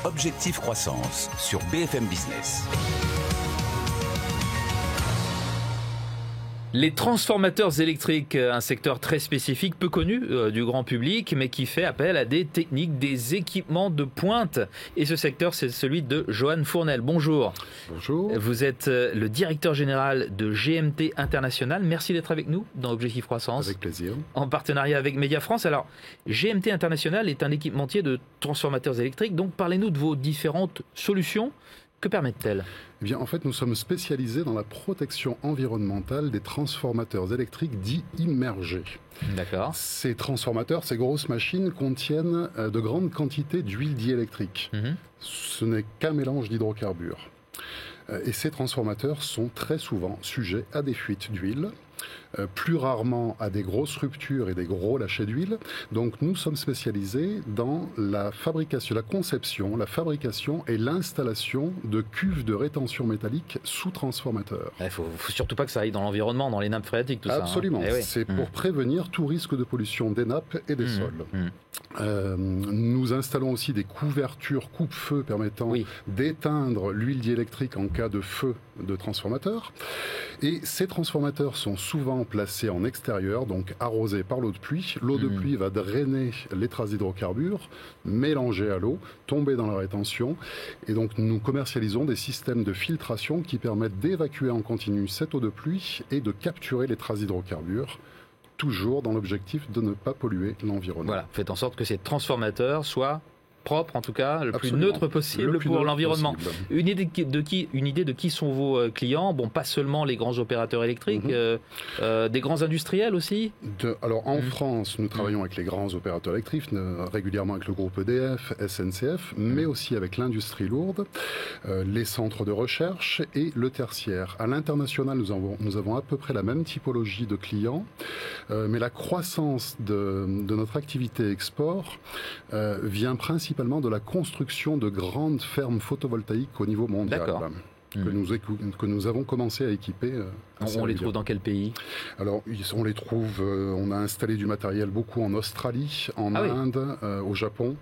Objectif Croissance sur BFM Business. Les transformateurs électriques, un secteur très spécifique, peu connu du grand public, mais qui fait appel à des techniques, des équipements de pointe. Et ce secteur, c'est celui de Johan Fournel. Bonjour. Bonjour. Vous êtes le directeur général de GMT International. Merci d'être avec nous dans Objectif Croissance. Avec plaisir. En partenariat avec Média France. Alors, GMT International est un équipementier de transformateurs électriques. Donc, parlez-nous de vos différentes solutions. Que permettent-elles ? Eh bien, en fait, nous sommes spécialisés dans la protection environnementale des transformateurs électriques dits immergés. D'accord. Ces transformateurs, ces grosses machines contiennent de grandes quantités d'huile diélectrique. Ce n'est qu'un mélange d'hydrocarbures. Et ces transformateurs sont très souvent sujets à des fuites d'huile, plus rarement à des grosses ruptures et des gros lâchers d'huile. Donc nous sommes spécialisés dans la fabrication, la conception, la fabrication et l'installation de cuves de rétention métallique sous transformateurs. Il ne faut surtout pas que ça aille dans l'environnement, dans les nappes phréatiques, tout Absolument. ça. Absolument. C'est pour prévenir tout risque de pollution des nappes et des sols. Nous installons aussi des couvertures coupe-feu permettant d'éteindre l'huile diélectrique en cas de feu de transformateur. Et ces transformateurs sont souvent placés en extérieur, donc arrosés par l'eau de pluie. L'eau de pluie va drainer les traces d'hydrocarbures, mélanger à l'eau, tomber dans la rétention. Et donc nous commercialisons des systèmes de filtration qui permettent d'évacuer en continu cette eau de pluie et de capturer les traces d'hydrocarbures, toujours dans l'objectif de ne pas polluer l'environnement. Voilà, faites en sorte que ces transformateurs soient propre en tout cas, le plus neutre possible pour l'environnement. Une idée de qui sont vos clients? Bon, pas seulement les grands opérateurs électriques, des grands industriels aussi. Alors en France, nous travaillons avec les grands opérateurs électriques, régulièrement avec le groupe EDF, SNCF, mais aussi avec l'industrie lourde, les centres de recherche et le tertiaire. À l'international, nous avons à peu près la même typologie de clients, mais la croissance de notre activité export vient principalement de la construction de grandes fermes photovoltaïques au niveau mondial. D'accord. Que nous avons commencé à équiper. On les trouve dans quel pays? Alors, on les trouve, on a installé du matériel beaucoup en Australie, en Inde, au Japon,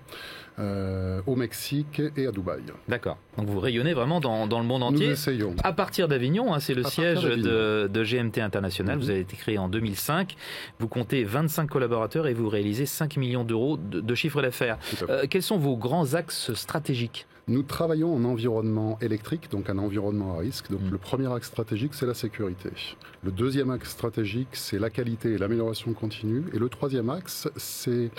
au Mexique et à Dubaï. D'accord. Donc vous rayonnez vraiment dans le monde entier. Nous essayons. À partir d'Avignon, c'est le siège de GMT International. Vous avez été créé en 2005. Vous comptez 25 collaborateurs et vous réalisez 5 millions d'euros de chiffre d'affaires. Quels sont vos grands axes stratégiques? Nous travaillons en environnement électrique, donc un environnement à risque. Donc le premier axe stratégique, c'est la sécurité. Le deuxième axe stratégique, c'est la qualité et l'amélioration continue. Et le troisième axe, c'est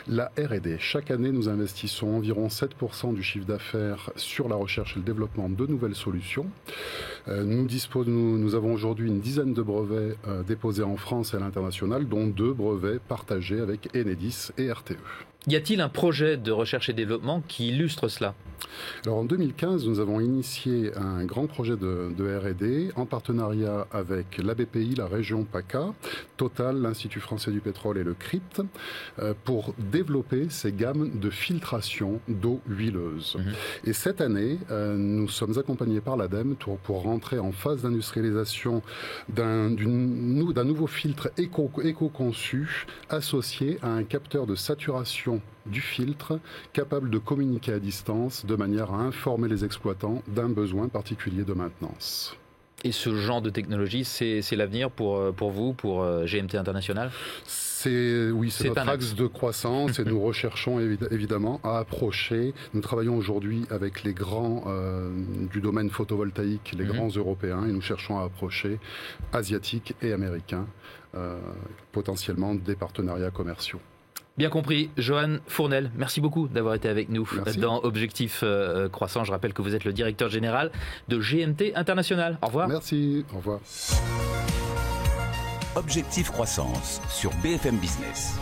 la R&D. Chaque année, nous investissons environ 7% du chiffre d'affaires sur la recherche et le développement de nouvelles solutions. Nous avons aujourd'hui une dizaine de brevets déposés en France et à l'international, dont 2 brevets partagés avec Enedis et RTE. Y a-t-il un projet de recherche et développement qui illustre cela? Alors en 2015, nous avons initié un grand projet de R&D en partenariat avec la BPI, la région PACA, Total, l'Institut français du pétrole et le CRIT, pour développer ces gammes de filtration d'eau huileuse. Et cette année, nous sommes accompagnés par l'ADEME pour rentrer en phase d'industrialisation d'un nouveau filtre éco-conçu associé à un capteur de saturation du filtre capable de communiquer à distance de manière à informer les exploitants d'un besoin particulier de maintenance. Et ce genre de technologie, c'est l'avenir pour vous, pour GMT International? C'est notre axe de croissance et nous recherchons évidemment à approcher. Nous travaillons aujourd'hui avec les grands du domaine photovoltaïque, les grands européens, et nous cherchons à approcher asiatiques et américains, potentiellement des partenariats commerciaux. Bien compris. Johan Fournel, merci beaucoup d'avoir été avec nous dans Objectif Croissant. Je rappelle que vous êtes le directeur général de GMT International. Au revoir. Merci. Au revoir. Objectif Croissance sur BFM Business.